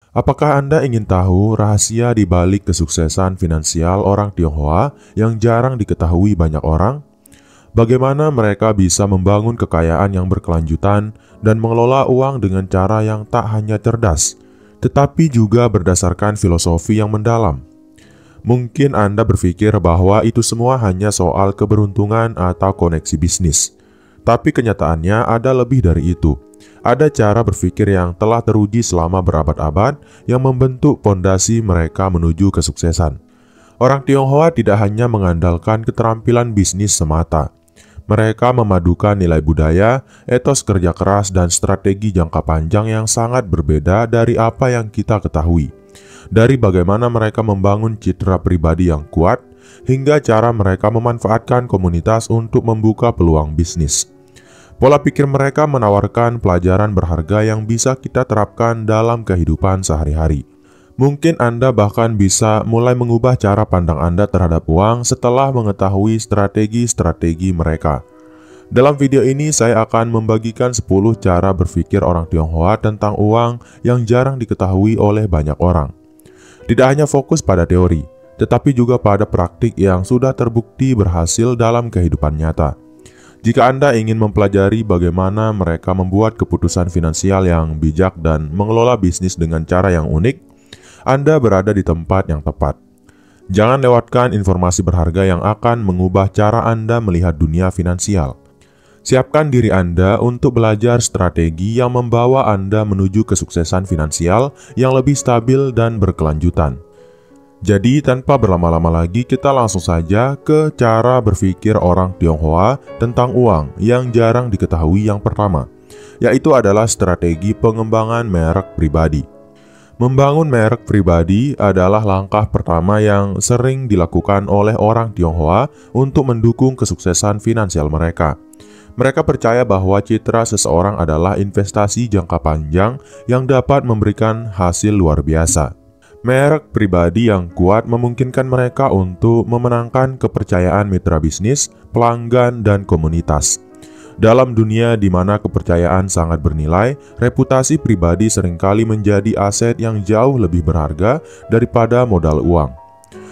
Apakah Anda ingin tahu rahasia di balik kesuksesan finansial orang Tionghoa yang jarang diketahui banyak orang? Bagaimana mereka bisa membangun kekayaan yang berkelanjutan dan mengelola uang dengan cara yang tak hanya cerdas, tetapi juga berdasarkan filosofi yang mendalam? Mungkin Anda berpikir bahwa itu semua hanya soal keberuntungan atau koneksi bisnis. Tapi kenyataannya ada lebih dari itu. Ada cara berpikir yang telah teruji selama berabad-abad yang membentuk pondasi mereka menuju kesuksesan. Orang Tionghoa tidak hanya mengandalkan keterampilan bisnis semata. Mereka memadukan nilai budaya, etos kerja keras, dan strategi jangka panjang yang sangat berbeda dari apa yang kita ketahui. Dari bagaimana mereka membangun citra pribadi yang kuat, hingga cara mereka memanfaatkan komunitas untuk membuka peluang bisnis. Pola pikir mereka menawarkan pelajaran berharga yang bisa kita terapkan dalam kehidupan sehari-hari. Mungkin Anda bahkan bisa mulai mengubah cara pandang Anda terhadap uang setelah mengetahui strategi-strategi mereka. Dalam video ini saya akan membagikan 10 cara berpikir orang Tionghoa tentang uang yang jarang diketahui oleh banyak orang. Tidak hanya fokus pada teori, tetapi juga pada praktik yang sudah terbukti berhasil dalam kehidupan nyata. Jika Anda ingin mempelajari bagaimana mereka membuat keputusan finansial yang bijak dan mengelola bisnis dengan cara yang unik, Anda berada di tempat yang tepat. Jangan lewatkan informasi berharga yang akan mengubah cara Anda melihat dunia finansial. Siapkan diri Anda untuk belajar strategi yang membawa Anda menuju kesuksesan finansial yang lebih stabil dan berkelanjutan. Jadi tanpa berlama-lama lagi, kita langsung saja ke cara berpikir orang Tionghoa tentang uang yang jarang diketahui yang pertama, yaitu adalah strategi pengembangan merek pribadi. Membangun merek pribadi adalah langkah pertama yang sering dilakukan oleh orang Tionghoa untuk mendukung kesuksesan finansial mereka. Mereka percaya bahwa citra seseorang adalah investasi jangka panjang yang dapat memberikan hasil luar biasa. Merek pribadi yang kuat memungkinkan mereka untuk memenangkan kepercayaan mitra bisnis, pelanggan, dan komunitas. Dalam dunia di mana kepercayaan sangat bernilai, reputasi pribadi seringkali menjadi aset yang jauh lebih berharga daripada modal uang.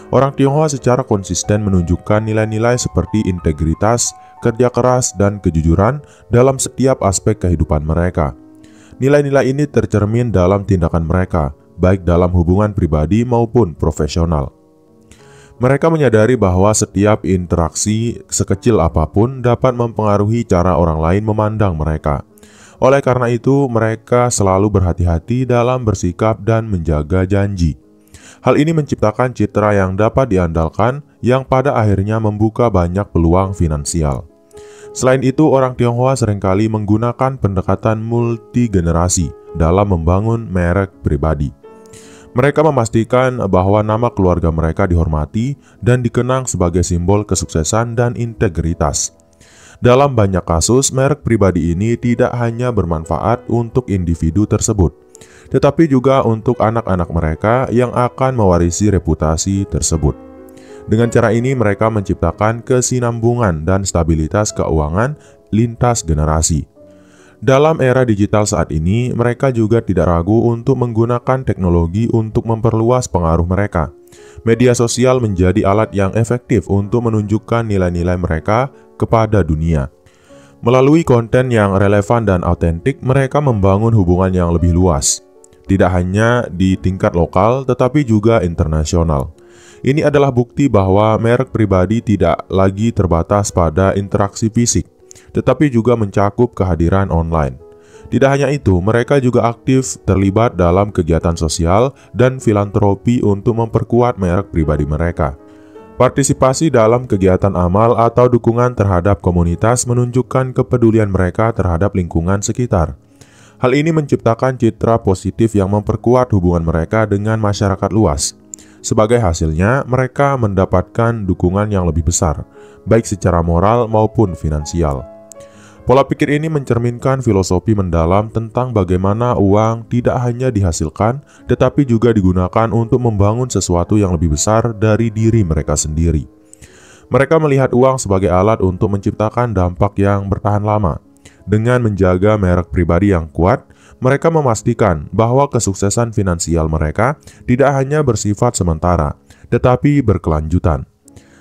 Orang Tionghoa secara konsisten menunjukkan nilai-nilai seperti integritas, kerja keras, dan kejujuran dalam setiap aspek kehidupan mereka. Nilai-nilai ini tercermin dalam tindakan mereka, baik dalam hubungan pribadi maupun profesional. Mereka menyadari bahwa setiap interaksi sekecil apapun dapat mempengaruhi cara orang lain memandang mereka. Oleh karena itu, mereka selalu berhati-hati dalam bersikap dan menjaga janji. Hal ini menciptakan citra yang dapat diandalkan yang pada akhirnya membuka banyak peluang finansial. Selain itu, orang Tionghoa seringkali menggunakan pendekatan multigenerasi dalam membangun merek pribadi. Mereka memastikan bahwa nama keluarga mereka dihormati dan dikenang sebagai simbol kesuksesan dan integritas. Dalam banyak kasus, merek pribadi ini tidak hanya bermanfaat untuk individu tersebut, tetapi juga untuk anak-anak mereka yang akan mewarisi reputasi tersebut. Dengan cara ini, mereka menciptakan kesinambungan dan stabilitas keuangan lintas generasi. Dalam era digital saat ini, mereka juga tidak ragu untuk menggunakan teknologi untuk memperluas pengaruh mereka. Media sosial menjadi alat yang efektif untuk menunjukkan nilai-nilai mereka kepada dunia. Melalui konten yang relevan dan autentik, mereka membangun hubungan yang lebih luas. Tidak hanya di tingkat lokal, tetapi juga internasional. Ini adalah bukti bahwa merek pribadi tidak lagi terbatas pada interaksi fisik, tetapi juga mencakup kehadiran online. Tidak hanya itu, mereka juga aktif terlibat dalam kegiatan sosial dan filantropi untuk memperkuat merek pribadi mereka. Partisipasi dalam kegiatan amal atau dukungan terhadap komunitas menunjukkan kepedulian mereka terhadap lingkungan sekitar. Hal ini menciptakan citra positif yang memperkuat hubungan mereka dengan masyarakat luas. Sebagai hasilnya, mereka mendapatkan dukungan yang lebih besar, baik secara moral maupun finansial. Pola pikir ini mencerminkan filosofi mendalam tentang bagaimana uang tidak hanya dihasilkan, tetapi juga digunakan untuk membangun sesuatu yang lebih besar dari diri mereka sendiri. Mereka melihat uang sebagai alat untuk menciptakan dampak yang bertahan lama. Dengan menjaga merek pribadi yang kuat, mereka memastikan bahwa kesuksesan finansial mereka tidak hanya bersifat sementara, tetapi berkelanjutan.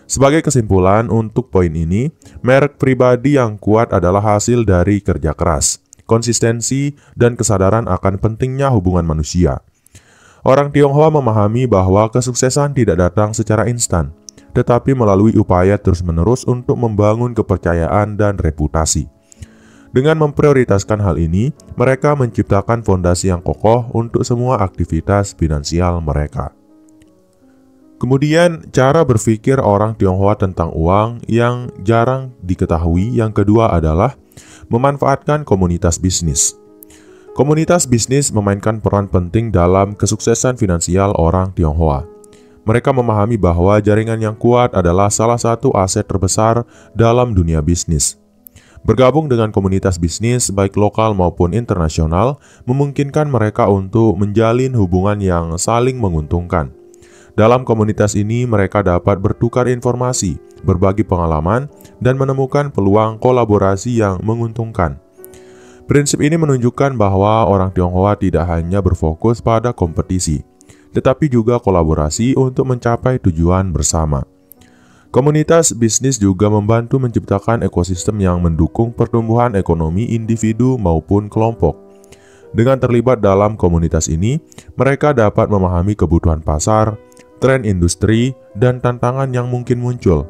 Sebagai kesimpulan untuk poin ini, merek pribadi yang kuat adalah hasil dari kerja keras, konsistensi, dan kesadaran akan pentingnya hubungan manusia. Orang Tionghoa memahami bahwa kesuksesan tidak datang secara instan, tetapi melalui upaya terus-menerus untuk membangun kepercayaan dan reputasi. Dengan memprioritaskan hal ini, mereka menciptakan fondasi yang kokoh untuk semua aktivitas finansial mereka. Kemudian, cara berpikir orang Tionghoa tentang uang yang jarang diketahui yang kedua adalah memanfaatkan komunitas bisnis. Komunitas bisnis memainkan peran penting dalam kesuksesan finansial orang Tionghoa. Mereka memahami bahwa jaringan yang kuat adalah salah satu aset terbesar dalam dunia bisnis. Bergabung dengan komunitas bisnis, baik lokal maupun internasional, memungkinkan mereka untuk menjalin hubungan yang saling menguntungkan. Dalam komunitas ini, mereka dapat bertukar informasi, berbagi pengalaman, dan menemukan peluang kolaborasi yang menguntungkan. Prinsip ini menunjukkan bahwa orang Tionghoa tidak hanya berfokus pada kompetisi, tetapi juga kolaborasi untuk mencapai tujuan bersama. Komunitas bisnis juga membantu menciptakan ekosistem yang mendukung pertumbuhan ekonomi individu maupun kelompok. Dengan terlibat dalam komunitas ini, mereka dapat memahami kebutuhan pasar, tren industri, dan tantangan yang mungkin muncul.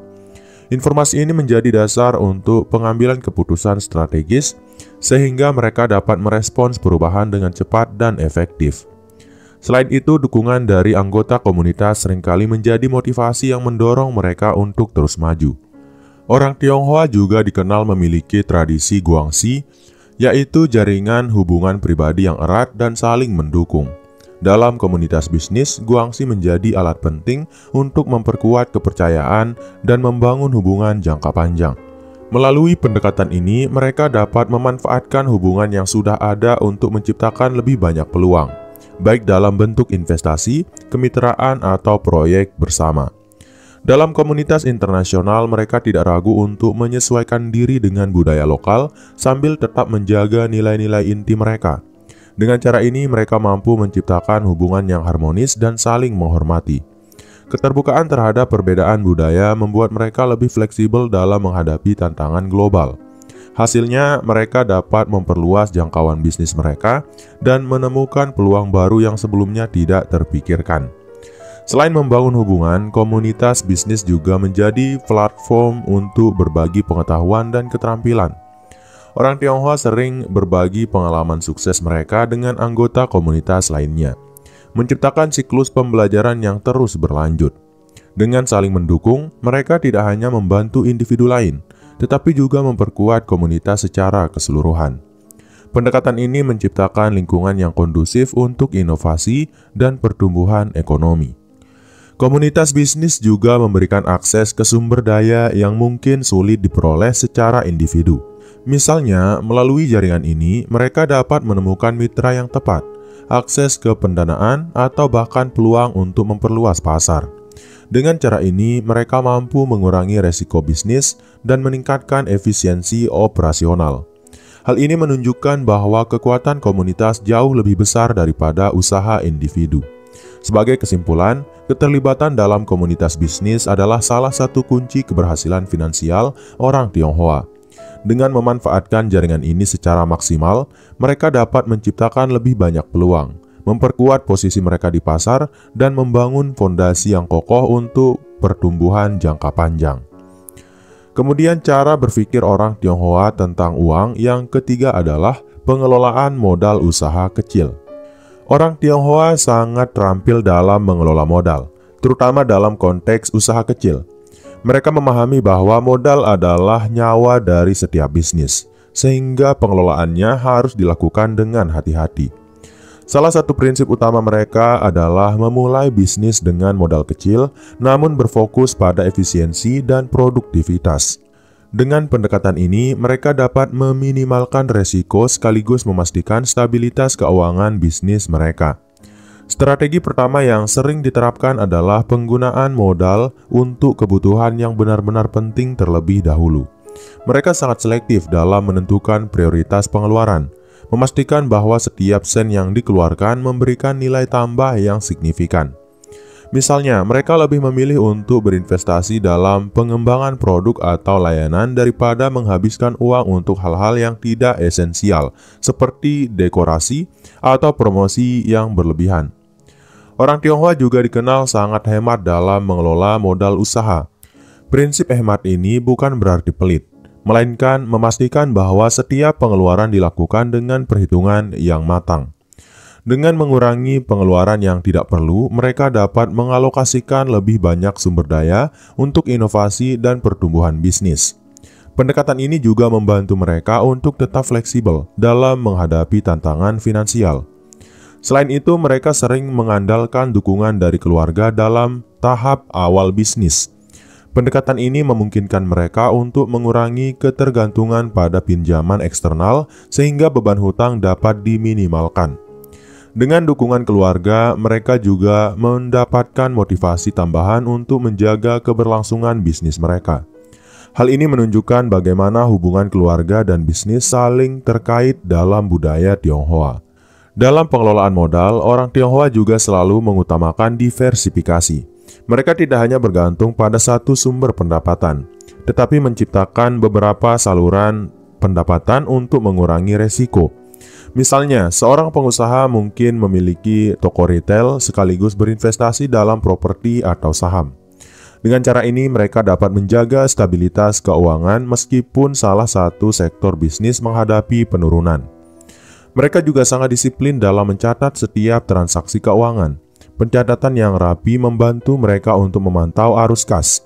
Informasi ini menjadi dasar untuk pengambilan keputusan strategis, sehingga mereka dapat merespons perubahan dengan cepat dan efektif. Selain itu, dukungan dari anggota komunitas seringkali menjadi motivasi yang mendorong mereka untuk terus maju. Orang Tionghoa juga dikenal memiliki tradisi guangxi, yaitu jaringan hubungan pribadi yang erat dan saling mendukung. Dalam komunitas bisnis, guangxi menjadi alat penting untuk memperkuat kepercayaan dan membangun hubungan jangka panjang. Melalui pendekatan ini, mereka dapat memanfaatkan hubungan yang sudah ada untuk menciptakan lebih banyak peluang, baik dalam bentuk investasi, kemitraan, atau proyek bersama. Dalam komunitas internasional, mereka tidak ragu untuk menyesuaikan diri dengan budaya lokal sambil tetap menjaga nilai-nilai inti mereka. Dengan cara ini, mereka mampu menciptakan hubungan yang harmonis dan saling menghormati. Keterbukaan terhadap perbedaan budaya membuat mereka lebih fleksibel dalam menghadapi tantangan global. Hasilnya, mereka dapat memperluas jangkauan bisnis mereka dan menemukan peluang baru yang sebelumnya tidak terpikirkan. Selain membangun hubungan, komunitas bisnis juga menjadi platform untuk berbagi pengetahuan dan keterampilan. Orang Tionghoa sering berbagi pengalaman sukses mereka dengan anggota komunitas lainnya, menciptakan siklus pembelajaran yang terus berlanjut. Dengan saling mendukung, mereka tidak hanya membantu individu lain, tetapi juga memperkuat komunitas secara keseluruhan. Pendekatan ini menciptakan lingkungan yang kondusif untuk inovasi dan pertumbuhan ekonomi. Komunitas bisnis juga memberikan akses ke sumber daya yang mungkin sulit diperoleh secara individu. Misalnya, melalui jaringan ini, mereka dapat menemukan mitra yang tepat, akses ke pendanaan, atau bahkan peluang untuk memperluas pasar. Dengan cara ini, mereka mampu mengurangi resiko bisnis dan meningkatkan efisiensi operasional. Hal ini menunjukkan bahwa kekuatan komunitas jauh lebih besar daripada usaha individu. Sebagai kesimpulan, keterlibatan dalam komunitas bisnis adalah salah satu kunci keberhasilan finansial orang Tionghoa. Dengan memanfaatkan jaringan ini secara maksimal, mereka dapat menciptakan lebih banyak peluang, memperkuat posisi mereka di pasar, dan membangun fondasi yang kokoh untuk pertumbuhan jangka panjang. Kemudian cara berpikir orang Tionghoa tentang uang yang ketiga adalah pengelolaan modal usaha kecil. Orang Tionghoa sangat terampil dalam mengelola modal, terutama dalam konteks usaha kecil. Mereka memahami bahwa modal adalah nyawa dari setiap bisnis, sehingga pengelolaannya harus dilakukan dengan hati-hati. Salah satu prinsip utama mereka adalah memulai bisnis dengan modal kecil, namun berfokus pada efisiensi dan produktivitas. Dengan pendekatan ini, mereka dapat meminimalkan resiko sekaligus memastikan stabilitas keuangan bisnis mereka. Strategi pertama yang sering diterapkan adalah penggunaan modal untuk kebutuhan yang benar-benar penting terlebih dahulu. Mereka sangat selektif dalam menentukan prioritas pengeluaran, memastikan bahwa setiap sen yang dikeluarkan memberikan nilai tambah yang signifikan. Misalnya, mereka lebih memilih untuk berinvestasi dalam pengembangan produk atau layanan daripada menghabiskan uang untuk hal-hal yang tidak esensial, seperti dekorasi atau promosi yang berlebihan. Orang Tionghoa juga dikenal sangat hemat dalam mengelola modal usaha. Prinsip hemat ini bukan berarti pelit, melainkan memastikan bahwa setiap pengeluaran dilakukan dengan perhitungan yang matang. Dengan mengurangi pengeluaran yang tidak perlu, mereka dapat mengalokasikan lebih banyak sumber daya untuk inovasi dan pertumbuhan bisnis. Pendekatan ini juga membantu mereka untuk tetap fleksibel dalam menghadapi tantangan finansial. Selain itu, mereka sering mengandalkan dukungan dari keluarga dalam tahap awal bisnis. Pendekatan ini memungkinkan mereka untuk mengurangi ketergantungan pada pinjaman eksternal sehingga beban hutang dapat diminimalkan. Dengan dukungan keluarga, mereka juga mendapatkan motivasi tambahan untuk menjaga keberlangsungan bisnis mereka. Hal ini menunjukkan bagaimana hubungan keluarga dan bisnis saling terkait dalam budaya Tionghoa. Dalam pengelolaan modal, orang Tionghoa juga selalu mengutamakan diversifikasi. Mereka tidak hanya bergantung pada satu sumber pendapatan, tetapi menciptakan beberapa saluran pendapatan untuk mengurangi resiko. Misalnya, seorang pengusaha mungkin memiliki toko retail sekaligus berinvestasi dalam properti atau saham. Dengan cara ini, mereka dapat menjaga stabilitas keuangan meskipun salah satu sektor bisnis menghadapi penurunan. Mereka juga sangat disiplin dalam mencatat setiap transaksi keuangan. Pencatatan yang rapi membantu mereka untuk memantau arus kas,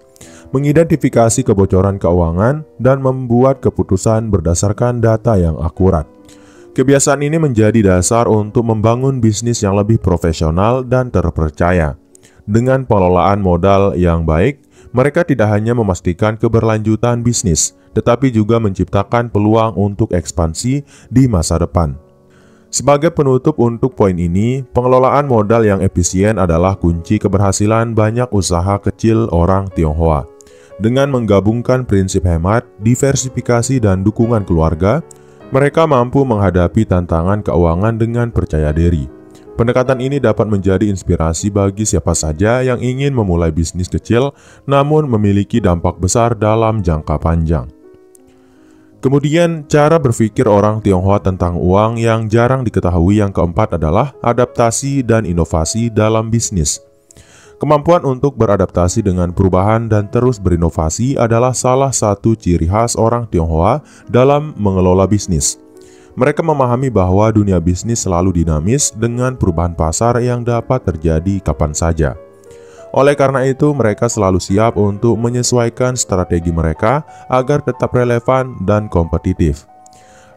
mengidentifikasi kebocoran keuangan, dan membuat keputusan berdasarkan data yang akurat. Kebiasaan ini menjadi dasar untuk membangun bisnis yang lebih profesional dan terpercaya. Dengan pengelolaan modal yang baik, mereka tidak hanya memastikan keberlanjutan bisnis, tetapi juga menciptakan peluang untuk ekspansi di masa depan. Sebagai penutup untuk poin ini, pengelolaan modal yang efisien adalah kunci keberhasilan banyak usaha kecil orang Tionghoa. Dengan menggabungkan prinsip hemat, diversifikasi, dan dukungan keluarga, mereka mampu menghadapi tantangan keuangan dengan percaya diri. Pendekatan ini dapat menjadi inspirasi bagi siapa saja yang ingin memulai bisnis kecil namun memiliki dampak besar dalam jangka panjang. Kemudian, cara berpikir orang Tionghoa tentang uang yang jarang diketahui yang keempat adalah adaptasi dan inovasi dalam bisnis. Kemampuan untuk beradaptasi dengan perubahan dan terus berinovasi adalah salah satu ciri khas orang Tionghoa dalam mengelola bisnis. Mereka memahami bahwa dunia bisnis selalu dinamis dengan perubahan pasar yang dapat terjadi kapan saja. Oleh karena itu, mereka selalu siap untuk menyesuaikan strategi mereka agar tetap relevan dan kompetitif.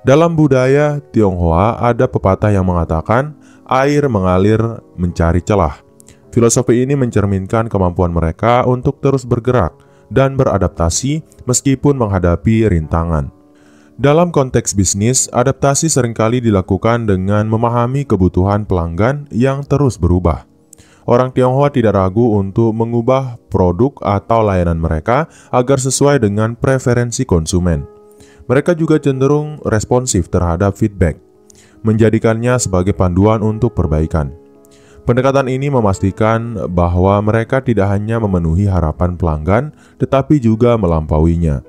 Dalam budaya Tionghoa ada pepatah yang mengatakan, air mengalir mencari celah. Filosofi ini mencerminkan kemampuan mereka untuk terus bergerak dan beradaptasi meskipun menghadapi rintangan. Dalam konteks bisnis, adaptasi seringkali dilakukan dengan memahami kebutuhan pelanggan yang terus berubah. Orang Tionghoa tidak ragu untuk mengubah produk atau layanan mereka agar sesuai dengan preferensi konsumen. Mereka juga cenderung responsif terhadap feedback, menjadikannya sebagai panduan untuk perbaikan. Pendekatan ini memastikan bahwa mereka tidak hanya memenuhi harapan pelanggan, tetapi juga melampauinya.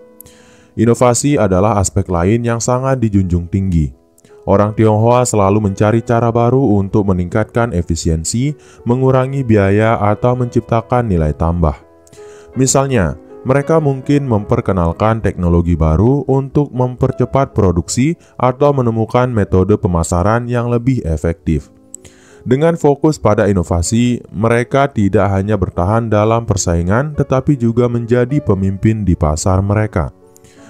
Inovasi adalah aspek lain yang sangat dijunjung tinggi. Orang Tionghoa selalu mencari cara baru untuk meningkatkan efisiensi, mengurangi biaya, atau menciptakan nilai tambah. Misalnya, mereka mungkin memperkenalkan teknologi baru untuk mempercepat produksi atau menemukan metode pemasaran yang lebih efektif. Dengan fokus pada inovasi, mereka tidak hanya bertahan dalam persaingan, tetapi juga menjadi pemimpin di pasar mereka.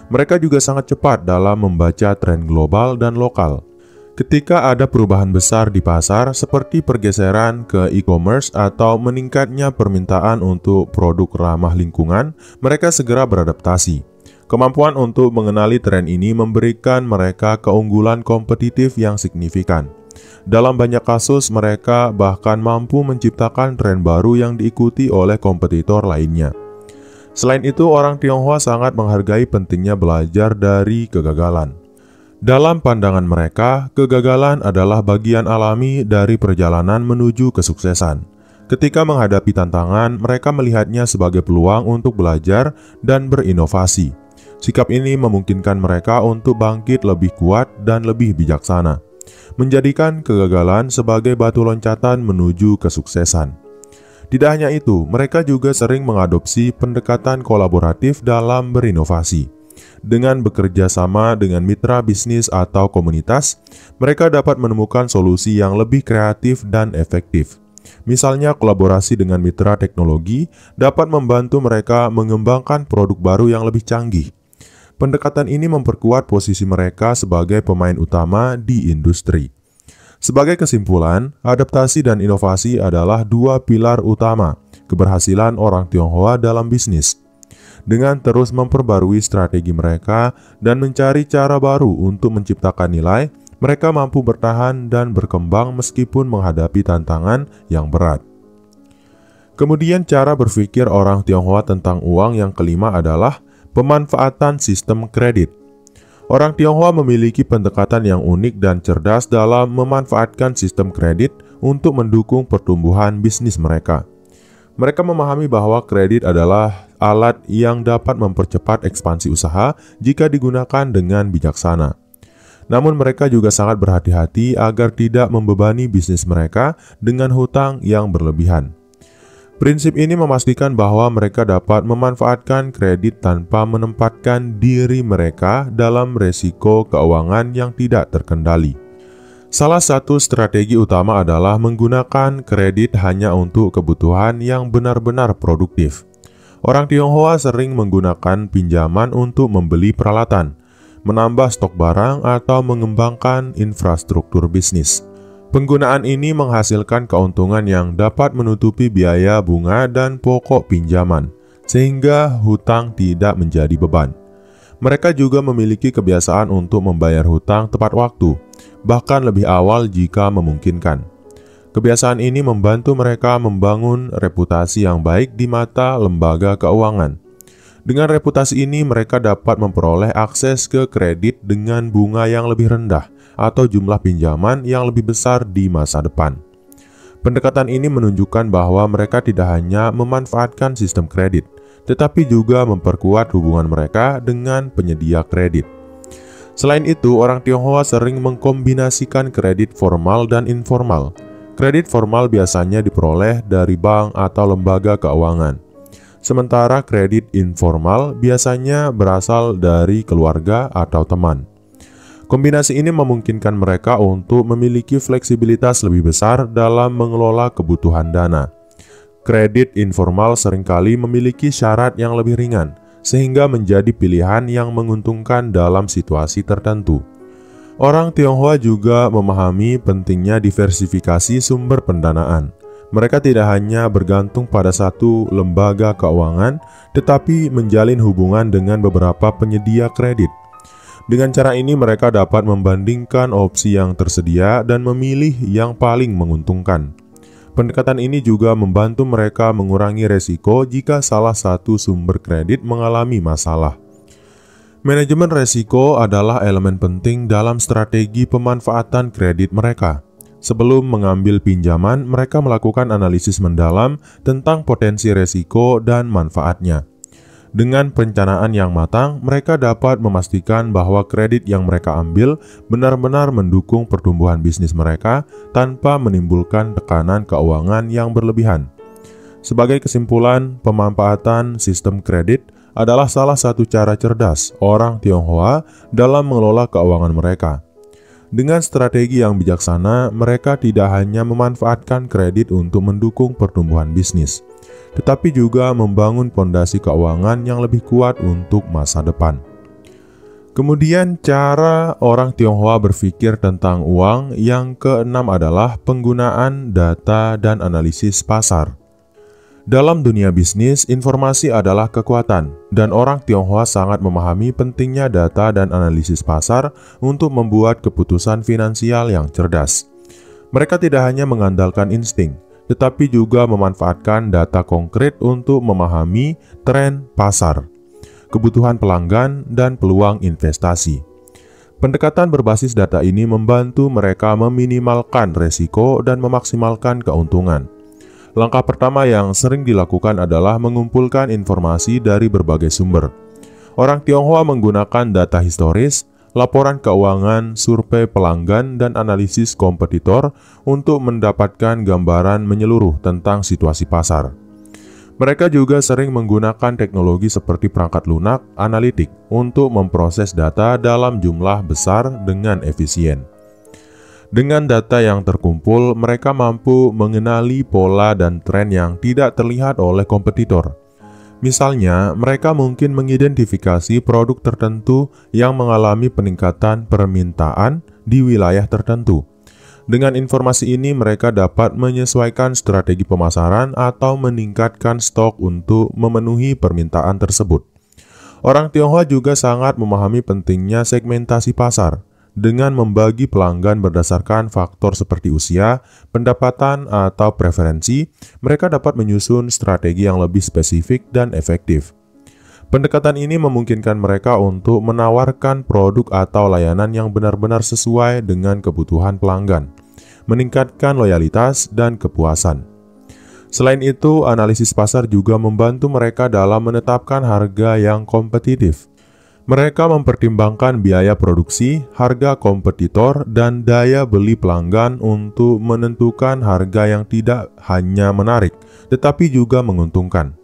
Mereka juga sangat cepat dalam membaca tren global dan lokal. Ketika ada perubahan besar di pasar, seperti pergeseran ke e-commerce atau meningkatnya permintaan untuk produk ramah lingkungan, mereka segera beradaptasi. Kemampuan untuk mengenali tren ini memberikan mereka keunggulan kompetitif yang signifikan. Dalam banyak kasus, mereka bahkan mampu menciptakan tren baru yang diikuti oleh kompetitor lainnya. Selain itu, orang Tionghoa sangat menghargai pentingnya belajar dari kegagalan. Dalam pandangan mereka, kegagalan adalah bagian alami dari perjalanan menuju kesuksesan. Ketika menghadapi tantangan, mereka melihatnya sebagai peluang untuk belajar dan berinovasi. Sikap ini memungkinkan mereka untuk bangkit lebih kuat dan lebih bijaksana, menjadikan kegagalan sebagai batu loncatan menuju kesuksesan. Tidak hanya itu, mereka juga sering mengadopsi pendekatan kolaboratif dalam berinovasi. Dengan bekerja sama dengan mitra bisnis atau komunitas, mereka dapat menemukan solusi yang lebih kreatif dan efektif. Misalnya, kolaborasi dengan mitra teknologi dapat membantu mereka mengembangkan produk baru yang lebih canggih. Pendekatan ini memperkuat posisi mereka sebagai pemain utama di industri. Sebagai kesimpulan, adaptasi dan inovasi adalah dua pilar utama keberhasilan orang Tionghoa dalam bisnis. Dengan terus memperbarui strategi mereka dan mencari cara baru untuk menciptakan nilai, mereka mampu bertahan dan berkembang meskipun menghadapi tantangan yang berat. Kemudian cara berpikir orang Tionghoa tentang uang yang kelima adalah pemanfaatan sistem kredit. Orang Tionghoa memiliki pendekatan yang unik dan cerdas dalam memanfaatkan sistem kredit untuk mendukung pertumbuhan bisnis mereka. Mereka memahami bahwa kredit adalah alat yang dapat mempercepat ekspansi usaha jika digunakan dengan bijaksana. Namun mereka juga sangat berhati-hati agar tidak membebani bisnis mereka dengan hutang yang berlebihan. Prinsip ini memastikan bahwa mereka dapat memanfaatkan kredit tanpa menempatkan diri mereka dalam resiko keuangan yang tidak terkendali. Salah satu strategi utama adalah menggunakan kredit hanya untuk kebutuhan yang benar-benar produktif. Orang Tionghoa sering menggunakan pinjaman untuk membeli peralatan, menambah stok barang, atau mengembangkan infrastruktur bisnis. Penggunaan ini menghasilkan keuntungan yang dapat menutupi biaya bunga dan pokok pinjaman, sehingga hutang tidak menjadi beban. Mereka juga memiliki kebiasaan untuk membayar hutang tepat waktu, bahkan lebih awal jika memungkinkan. Kebiasaan ini membantu mereka membangun reputasi yang baik di mata lembaga keuangan. Dengan reputasi ini, mereka dapat memperoleh akses ke kredit dengan bunga yang lebih rendah atau jumlah pinjaman yang lebih besar di masa depan. Pendekatan ini menunjukkan bahwa mereka tidak hanya memanfaatkan sistem kredit, tetapi juga memperkuat hubungan mereka dengan penyedia kredit. Selain itu, orang Tionghoa sering mengkombinasikan kredit formal dan informal. Kredit formal biasanya diperoleh dari bank atau lembaga keuangan, sementara kredit informal biasanya berasal dari keluarga atau teman. Kombinasi ini memungkinkan mereka untuk memiliki fleksibilitas lebih besar dalam mengelola kebutuhan dana. Kredit informal seringkali memiliki syarat yang lebih ringan, sehingga menjadi pilihan yang menguntungkan dalam situasi tertentu. Orang Tionghoa juga memahami pentingnya diversifikasi sumber pendanaan. Mereka tidak hanya bergantung pada satu lembaga keuangan, tetapi menjalin hubungan dengan beberapa penyedia kredit. Dengan cara ini, mereka dapat membandingkan opsi yang tersedia dan memilih yang paling menguntungkan. Pendekatan ini juga membantu mereka mengurangi resiko jika salah satu sumber kredit mengalami masalah. Manajemen resiko adalah elemen penting dalam strategi pemanfaatan kredit mereka. Sebelum mengambil pinjaman, mereka melakukan analisis mendalam tentang potensi resiko dan manfaatnya. Dengan perencanaan yang matang, mereka dapat memastikan bahwa kredit yang mereka ambil benar-benar mendukung pertumbuhan bisnis mereka tanpa menimbulkan tekanan keuangan yang berlebihan. Sebagai kesimpulan, pemanfaatan sistem kredit adalah salah satu cara cerdas orang Tionghoa dalam mengelola keuangan mereka. Dengan strategi yang bijaksana, mereka tidak hanya memanfaatkan kredit untuk mendukung pertumbuhan bisnis, tetapi juga membangun fondasi keuangan yang lebih kuat untuk masa depan. Kemudian, cara orang Tionghoa berpikir tentang uang yang keenam adalah penggunaan data dan analisis pasar. Dalam dunia bisnis, informasi adalah kekuatan, dan orang Tionghoa sangat memahami pentingnya data dan analisis pasar untuk membuat keputusan finansial yang cerdas. Mereka tidak hanya mengandalkan insting, tetapi juga memanfaatkan data konkret untuk memahami tren pasar, kebutuhan pelanggan, dan peluang investasi. Pendekatan berbasis data ini membantu mereka meminimalkan resiko dan memaksimalkan keuntungan. Langkah pertama yang sering dilakukan adalah mengumpulkan informasi dari berbagai sumber. Orang Tionghoa menggunakan data historis, laporan keuangan, survei pelanggan, dan analisis kompetitor untuk mendapatkan gambaran menyeluruh tentang situasi pasar. Mereka juga sering menggunakan teknologi seperti perangkat lunak analitik untuk memproses data dalam jumlah besar dengan efisien. Dengan data yang terkumpul, mereka mampu mengenali pola dan tren yang tidak terlihat oleh kompetitor. Misalnya, mereka mungkin mengidentifikasi produk tertentu yang mengalami peningkatan permintaan di wilayah tertentu. Dengan informasi ini, mereka dapat menyesuaikan strategi pemasaran atau meningkatkan stok untuk memenuhi permintaan tersebut. Orang Tionghoa juga sangat memahami pentingnya segmentasi pasar. Dengan membagi pelanggan berdasarkan faktor seperti usia, pendapatan, atau preferensi, mereka dapat menyusun strategi yang lebih spesifik dan efektif. Pendekatan ini memungkinkan mereka untuk menawarkan produk atau layanan yang benar-benar sesuai dengan kebutuhan pelanggan, meningkatkan loyalitas dan kepuasan. Selain itu, analisis pasar juga membantu mereka dalam menetapkan harga yang kompetitif. Mereka mempertimbangkan biaya produksi, harga kompetitor, dan daya beli pelanggan untuk menentukan harga yang tidak hanya menarik, tetapi juga menguntungkan.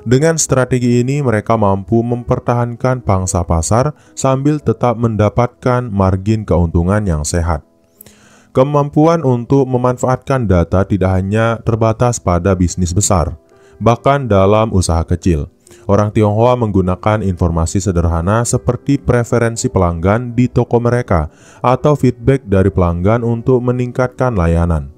Dengan strategi ini, mereka mampu mempertahankan pangsa pasar sambil tetap mendapatkan margin keuntungan yang sehat. Kemampuan untuk memanfaatkan data tidak hanya terbatas pada bisnis besar, bahkan dalam usaha kecil. Orang Tionghoa menggunakan informasi sederhana seperti preferensi pelanggan di toko mereka atau feedback dari pelanggan untuk meningkatkan layanan.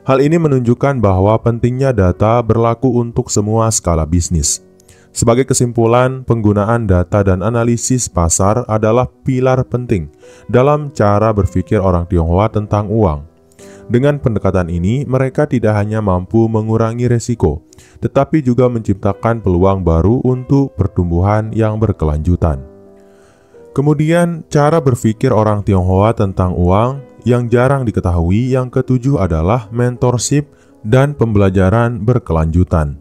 Hal ini menunjukkan bahwa pentingnya data berlaku untuk semua skala bisnis. Sebagai kesimpulan, penggunaan data dan analisis pasar adalah pilar penting dalam cara berpikir orang Tionghoa tentang uang. Dengan pendekatan ini, mereka tidak hanya mampu mengurangi resiko, tetapi juga menciptakan peluang baru untuk pertumbuhan yang berkelanjutan. Kemudian, cara berpikir orang Tionghoa tentang uang yang jarang diketahui yang ketujuh adalah mentorship dan pembelajaran berkelanjutan.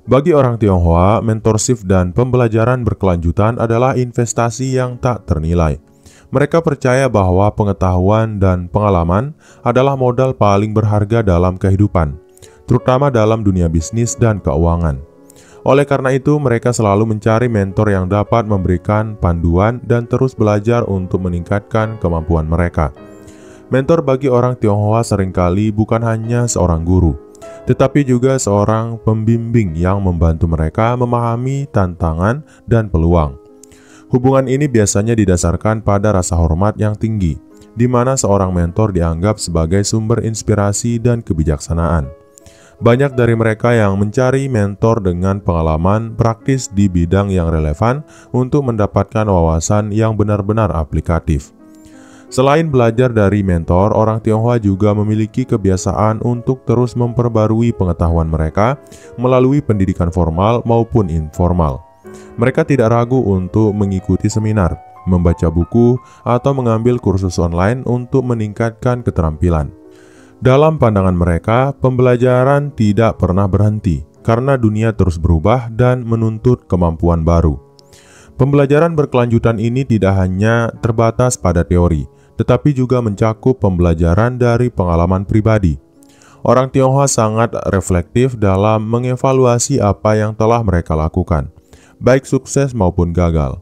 Bagi orang Tionghoa, mentorship dan pembelajaran berkelanjutan adalah investasi yang tak ternilai. Mereka percaya bahwa pengetahuan dan pengalaman adalah modal paling berharga dalam kehidupan, terutama dalam dunia bisnis dan keuangan. Oleh karena itu, mereka selalu mencari mentor yang dapat memberikan panduan dan terus belajar untuk meningkatkan kemampuan mereka. Mentor bagi orang Tionghoa seringkali bukan hanya seorang guru, tetapi juga seorang pembimbing yang membantu mereka memahami tantangan dan peluang. Hubungan ini biasanya didasarkan pada rasa hormat yang tinggi, di mana seorang mentor dianggap sebagai sumber inspirasi dan kebijaksanaan. Banyak dari mereka yang mencari mentor dengan pengalaman praktis di bidang yang relevan untuk mendapatkan wawasan yang benar-benar aplikatif. Selain belajar dari mentor, orang Tionghoa juga memiliki kebiasaan untuk terus memperbarui pengetahuan mereka melalui pendidikan formal maupun informal. Mereka tidak ragu untuk mengikuti seminar, membaca buku, atau mengambil kursus online untuk meningkatkan keterampilan. Dalam pandangan mereka, pembelajaran tidak pernah berhenti karena dunia terus berubah dan menuntut kemampuan baru. Pembelajaran berkelanjutan ini tidak hanya terbatas pada teori, tetapi juga mencakup pembelajaran dari pengalaman pribadi. Orang Tionghoa sangat reflektif dalam mengevaluasi apa yang telah mereka lakukan, baik sukses maupun gagal.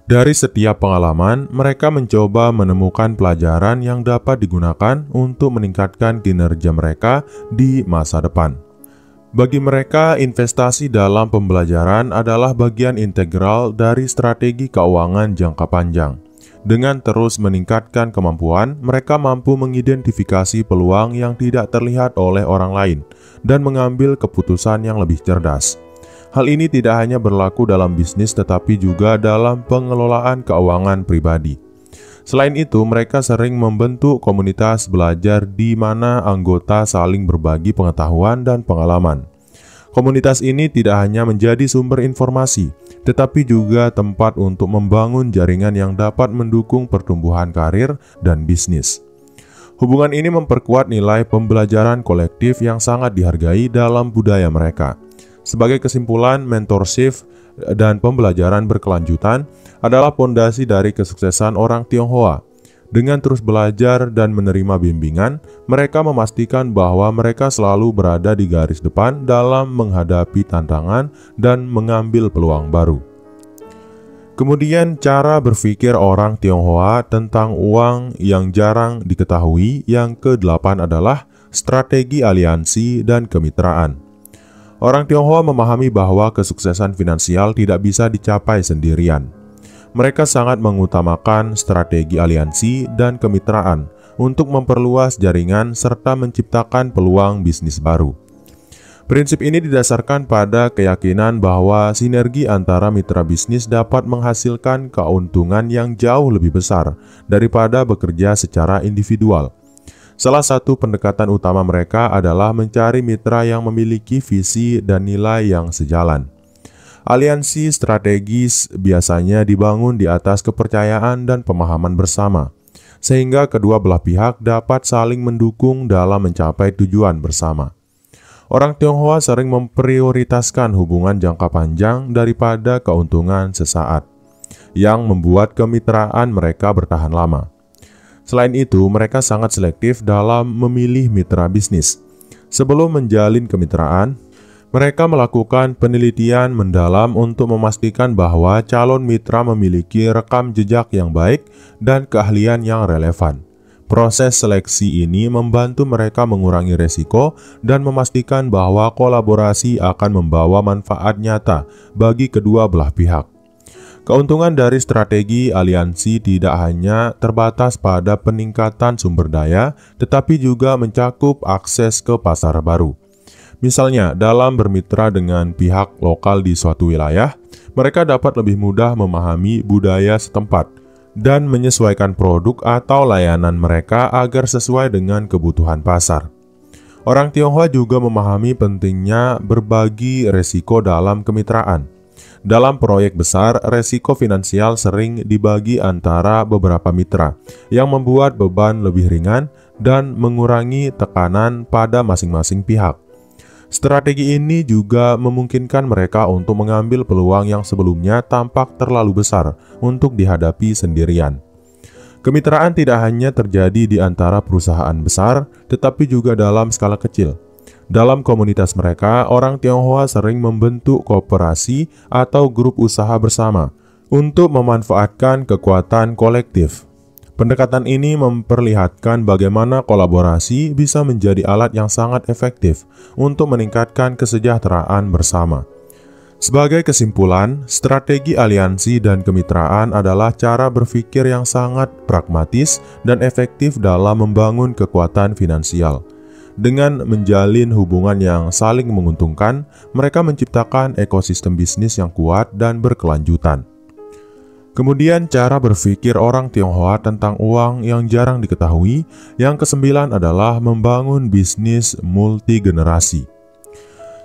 Dari setiap pengalaman, mereka mencoba menemukan pelajaran yang dapat digunakan untuk meningkatkan kinerja mereka di masa depan. Bagi mereka, investasi dalam pembelajaran adalah bagian integral dari strategi keuangan jangka panjang. Dengan terus meningkatkan kemampuan, mereka mampu mengidentifikasi peluang yang tidak terlihat oleh orang lain dan mengambil keputusan yang lebih cerdas. Hal ini tidak hanya berlaku dalam bisnis tetapi juga dalam pengelolaan keuangan pribadi. Selain itu, mereka sering membentuk komunitas belajar di mana anggota saling berbagi pengetahuan dan pengalaman. Komunitas ini tidak hanya menjadi sumber informasi, tetapi juga tempat untuk membangun jaringan yang dapat mendukung pertumbuhan karir dan bisnis. Hubungan ini memperkuat nilai pembelajaran kolektif yang sangat dihargai dalam budaya mereka. Sebagai kesimpulan, mentorship dan pembelajaran berkelanjutan adalah pondasi dari kesuksesan orang Tionghoa. Dengan terus belajar dan menerima bimbingan, mereka memastikan bahwa mereka selalu berada di garis depan dalam menghadapi tantangan dan mengambil peluang baru. Kemudian, cara berpikir orang Tionghoa tentang uang yang jarang diketahui yang ke-8 adalah strategi aliansi dan kemitraan. Orang Tionghoa memahami bahwa kesuksesan finansial tidak bisa dicapai sendirian. Mereka sangat mengutamakan strategi aliansi dan kemitraan untuk memperluas jaringan serta menciptakan peluang bisnis baru. Prinsip ini didasarkan pada keyakinan bahwa sinergi antara mitra bisnis dapat menghasilkan keuntungan yang jauh lebih besar daripada bekerja secara individual. Salah satu pendekatan utama mereka adalah mencari mitra yang memiliki visi dan nilai yang sejalan. Aliansi strategis biasanya dibangun di atas kepercayaan dan pemahaman bersama, sehingga kedua belah pihak dapat saling mendukung dalam mencapai tujuan bersama. Orang Tionghoa sering memprioritaskan hubungan jangka panjang daripada keuntungan sesaat, yang membuat kemitraan mereka bertahan lama. Selain itu, mereka sangat selektif dalam memilih mitra bisnis. Sebelum menjalin kemitraan, mereka melakukan penelitian mendalam untuk memastikan bahwa calon mitra memiliki rekam jejak yang baik dan keahlian yang relevan. Proses seleksi ini membantu mereka mengurangi resiko dan memastikan bahwa kolaborasi akan membawa manfaat nyata bagi kedua belah pihak. Keuntungan dari strategi aliansi tidak hanya terbatas pada peningkatan sumber daya, tetapi juga mencakup akses ke pasar baru. Misalnya, dalam bermitra dengan pihak lokal di suatu wilayah, mereka dapat lebih mudah memahami budaya setempat dan menyesuaikan produk atau layanan mereka agar sesuai dengan kebutuhan pasar. Orang Tionghoa juga memahami pentingnya berbagi resiko dalam kemitraan. Dalam proyek besar, resiko finansial sering dibagi antara beberapa mitra, yang membuat beban lebih ringan dan mengurangi tekanan pada masing-masing pihak. Strategi ini juga memungkinkan mereka untuk mengambil peluang yang sebelumnya tampak terlalu besar untuk dihadapi sendirian. Kemitraan tidak hanya terjadi di antara perusahaan besar, tetapi juga dalam skala kecil. Dalam komunitas mereka, orang Tionghoa sering membentuk koperasi atau grup usaha bersama untuk memanfaatkan kekuatan kolektif. Pendekatan ini memperlihatkan bagaimana kolaborasi bisa menjadi alat yang sangat efektif untuk meningkatkan kesejahteraan bersama. Sebagai kesimpulan, strategi aliansi dan kemitraan adalah cara berpikir yang sangat pragmatis dan efektif dalam membangun kekuatan finansial. Dengan menjalin hubungan yang saling menguntungkan, mereka menciptakan ekosistem bisnis yang kuat dan berkelanjutan. Kemudian, cara berpikir orang Tionghoa tentang uang yang jarang diketahui. Yang ke-9 adalah membangun bisnis multigenerasi.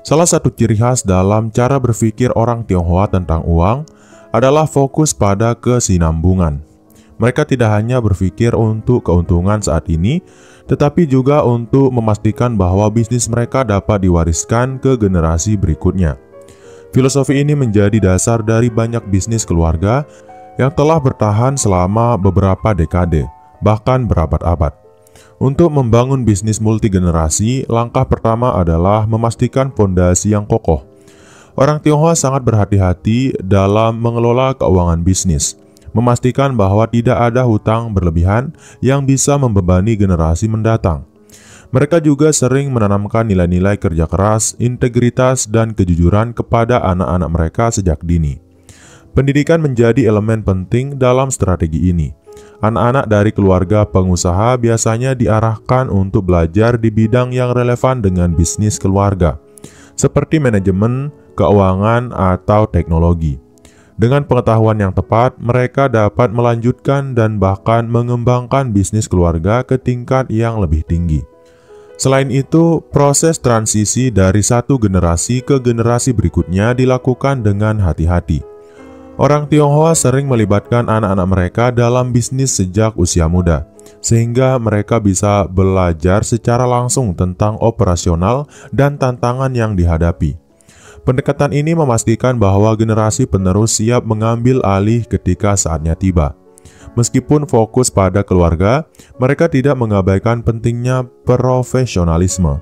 Salah satu ciri khas dalam cara berpikir orang Tionghoa tentang uang adalah fokus pada kesinambungan. Mereka tidak hanya berpikir untuk keuntungan saat ini, tetapi juga untuk memastikan bahwa bisnis mereka dapat diwariskan ke generasi berikutnya. Filosofi ini menjadi dasar dari banyak bisnis keluarga yang telah bertahan selama beberapa dekade, bahkan berabad-abad. Untuk membangun bisnis multigenerasi, langkah pertama adalah memastikan fondasi yang kokoh. Orang Tionghoa sangat berhati-hati dalam mengelola keuangan bisnis, memastikan bahwa tidak ada hutang berlebihan yang bisa membebani generasi mendatang. Mereka juga sering menanamkan nilai-nilai kerja keras, integritas, dan kejujuran kepada anak-anak mereka sejak dini. Pendidikan menjadi elemen penting dalam strategi ini. Anak-anak dari keluarga pengusaha biasanya diarahkan untuk belajar di bidang yang relevan dengan bisnis keluarga, seperti manajemen, keuangan, atau teknologi. Dengan pengetahuan yang tepat, mereka dapat melanjutkan dan bahkan mengembangkan bisnis keluarga ke tingkat yang lebih tinggi. Selain itu, proses transisi dari satu generasi ke generasi berikutnya dilakukan dengan hati-hati. Orang Tionghoa sering melibatkan anak-anak mereka dalam bisnis sejak usia muda, sehingga mereka bisa belajar secara langsung tentang operasional dan tantangan yang dihadapi. Pendekatan ini memastikan bahwa generasi penerus siap mengambil alih ketika saatnya tiba. Meskipun fokus pada keluarga, mereka tidak mengabaikan pentingnya profesionalisme.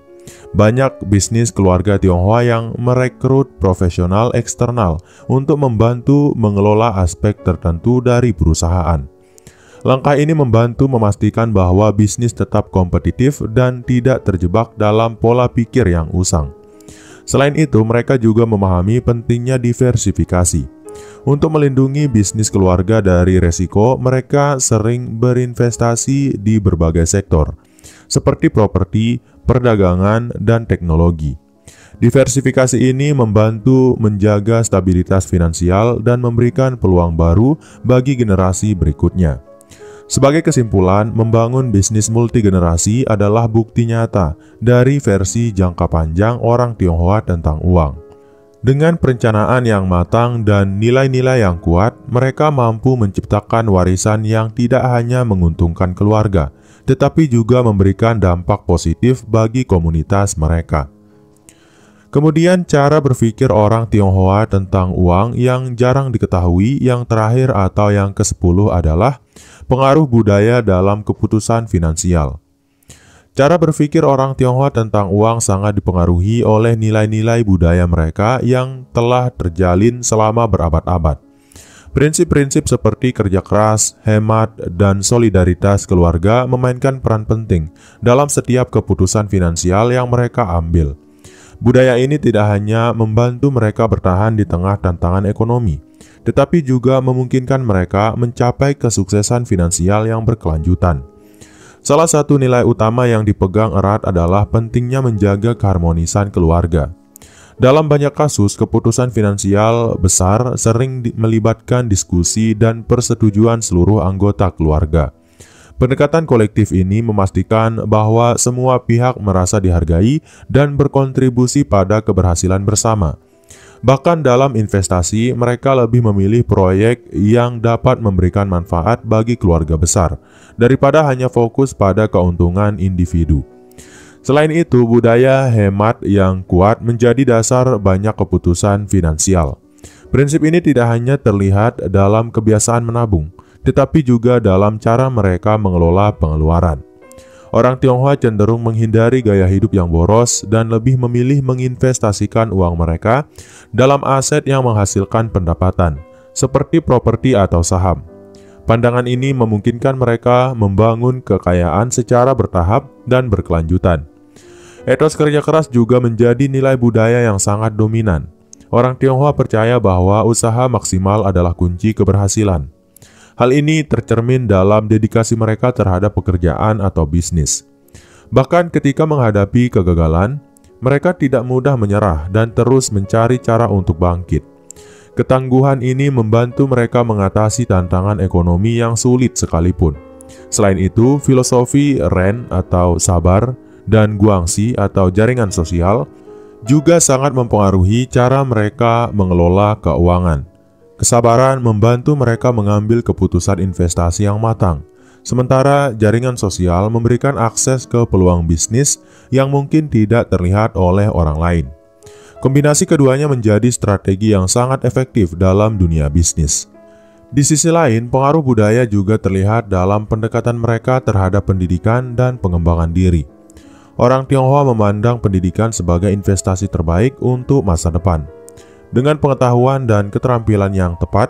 Banyak bisnis keluarga Tionghoa yang merekrut profesional eksternal untuk membantu mengelola aspek tertentu dari perusahaan. Langkah ini membantu memastikan bahwa bisnis tetap kompetitif dan tidak terjebak dalam pola pikir yang usang. Selain itu, mereka juga memahami pentingnya diversifikasi. Untuk melindungi bisnis keluarga dari resiko, mereka sering berinvestasi di berbagai sektor, seperti properti, perdagangan, dan teknologi. Diversifikasi ini membantu menjaga stabilitas finansial dan memberikan peluang baru bagi generasi berikutnya. Sebagai kesimpulan, membangun bisnis multigenerasi adalah bukti nyata dari versi jangka panjang orang Tionghoa tentang uang. Dengan perencanaan yang matang dan nilai-nilai yang kuat, mereka mampu menciptakan warisan yang tidak hanya menguntungkan keluarga, tetapi juga memberikan dampak positif bagi komunitas mereka. Kemudian, cara berpikir orang Tionghoa tentang uang yang jarang diketahui yang terakhir atau yang ke-10 adalah pengaruh budaya dalam keputusan finansial. Cara berpikir orang Tionghoa tentang uang sangat dipengaruhi oleh nilai-nilai budaya mereka yang telah terjalin selama berabad-abad. Prinsip-prinsip seperti kerja keras, hemat, dan solidaritas keluarga memainkan peran penting dalam setiap keputusan finansial yang mereka ambil. Budaya ini tidak hanya membantu mereka bertahan di tengah tantangan ekonomi, tetapi juga memungkinkan mereka mencapai kesuksesan finansial yang berkelanjutan. Salah satu nilai utama yang dipegang erat adalah pentingnya menjaga keharmonisan keluarga. Dalam banyak kasus, keputusan finansial besar sering melibatkan diskusi dan persetujuan seluruh anggota keluarga. Pendekatan kolektif ini memastikan bahwa semua pihak merasa dihargai dan berkontribusi pada keberhasilan bersama. Bahkan dalam investasi, mereka lebih memilih proyek yang dapat memberikan manfaat bagi keluarga besar, daripada hanya fokus pada keuntungan individu. Selain itu, budaya hemat yang kuat menjadi dasar banyak keputusan finansial. Prinsip ini tidak hanya terlihat dalam kebiasaan menabung, tetapi juga dalam cara mereka mengelola pengeluaran. Orang Tionghoa cenderung menghindari gaya hidup yang boros dan lebih memilih menginvestasikan uang mereka dalam aset yang menghasilkan pendapatan, seperti properti atau saham. Pandangan ini memungkinkan mereka membangun kekayaan secara bertahap dan berkelanjutan. Etos kerja keras juga menjadi nilai budaya yang sangat dominan. Orang Tionghoa percaya bahwa usaha maksimal adalah kunci keberhasilan. Hal ini tercermin dalam dedikasi mereka terhadap pekerjaan atau bisnis. Bahkan ketika menghadapi kegagalan, mereka tidak mudah menyerah dan terus mencari cara untuk bangkit. Ketangguhan ini membantu mereka mengatasi tantangan ekonomi yang sulit sekalipun. Selain itu, filosofi Ren atau sabar dan Guangxi atau jaringan sosial juga sangat mempengaruhi cara mereka mengelola keuangan. Kesabaran membantu mereka mengambil keputusan investasi yang matang, sementara jaringan sosial memberikan akses ke peluang bisnis yang mungkin tidak terlihat oleh orang lain. Kombinasi keduanya menjadi strategi yang sangat efektif dalam dunia bisnis. Di sisi lain, pengaruh budaya juga terlihat dalam pendekatan mereka terhadap pendidikan dan pengembangan diri. Orang Tionghoa memandang pendidikan sebagai investasi terbaik untuk masa depan. Dengan pengetahuan dan keterampilan yang tepat,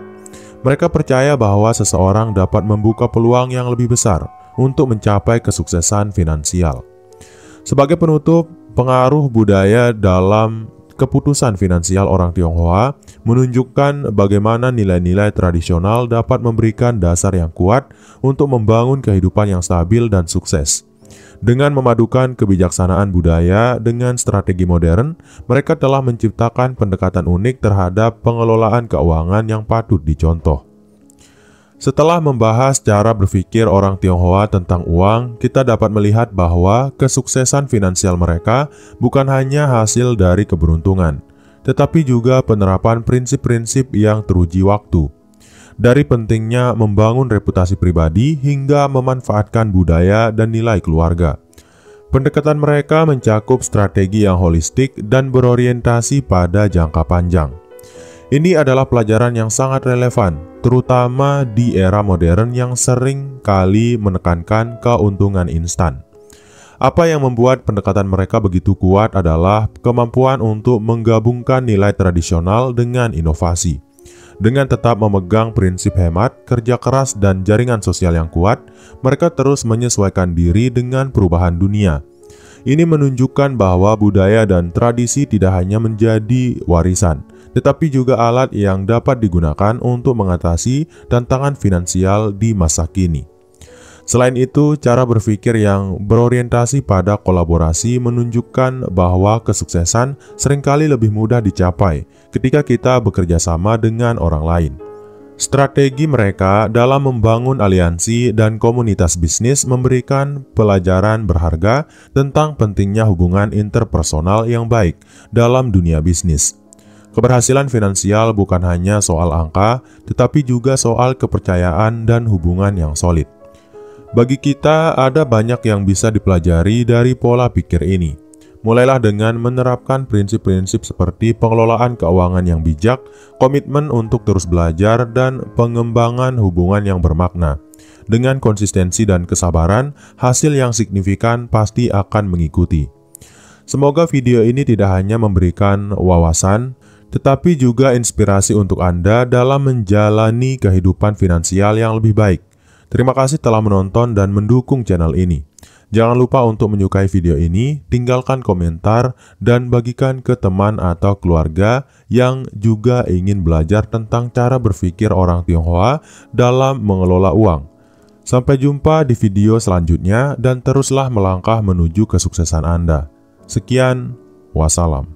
mereka percaya bahwa seseorang dapat membuka peluang yang lebih besar untuk mencapai kesuksesan finansial. Sebagai penutup, pengaruh budaya dalam keputusan finansial orang Tionghoa menunjukkan bagaimana nilai-nilai tradisional dapat memberikan dasar yang kuat untuk membangun kehidupan yang stabil dan sukses. Dengan memadukan kebijaksanaan budaya dengan strategi modern, mereka telah menciptakan pendekatan unik terhadap pengelolaan keuangan yang patut dicontoh. Setelah membahas cara berpikir orang Tionghoa tentang uang, kita dapat melihat bahwa kesuksesan finansial mereka bukan hanya hasil dari keberuntungan, tetapi juga penerapan prinsip-prinsip yang teruji waktu. Dari pentingnya membangun reputasi pribadi hingga memanfaatkan budaya dan nilai keluarga. Pendekatan mereka mencakup strategi yang holistik dan berorientasi pada jangka panjang. Ini adalah pelajaran yang sangat relevan, terutama di era modern yang sering kali menekankan keuntungan instan. Apa yang membuat pendekatan mereka begitu kuat adalah kemampuan untuk menggabungkan nilai tradisional dengan inovasi. Dengan tetap memegang prinsip hemat, kerja keras, dan jaringan sosial yang kuat, mereka terus menyesuaikan diri dengan perubahan dunia. Ini menunjukkan bahwa budaya dan tradisi tidak hanya menjadi warisan, tetapi juga alat yang dapat digunakan untuk mengatasi tantangan finansial di masa kini. Selain itu, cara berpikir yang berorientasi pada kolaborasi menunjukkan bahwa kesuksesan seringkali lebih mudah dicapai ketika kita bekerja sama dengan orang lain. Strategi mereka dalam membangun aliansi dan komunitas bisnis memberikan pelajaran berharga tentang pentingnya hubungan interpersonal yang baik dalam dunia bisnis. Keberhasilan finansial bukan hanya soal angka, tetapi juga soal kepercayaan dan hubungan yang solid. Bagi kita, ada banyak yang bisa dipelajari dari pola pikir ini. Mulailah dengan menerapkan prinsip-prinsip seperti pengelolaan keuangan yang bijak, komitmen untuk terus belajar, dan pengembangan hubungan yang bermakna. Dengan konsistensi dan kesabaran, hasil yang signifikan pasti akan mengikuti. Semoga video ini tidak hanya memberikan wawasan, tetapi juga inspirasi untuk Anda dalam menjalani kehidupan finansial yang lebih baik. Terima kasih telah menonton dan mendukung channel ini. Jangan lupa untuk menyukai video ini, tinggalkan komentar, dan bagikan ke teman atau keluarga yang juga ingin belajar tentang cara berpikir orang Tionghoa dalam mengelola uang. Sampai jumpa di video selanjutnya dan teruslah melangkah menuju kesuksesan Anda. Sekian, wassalam.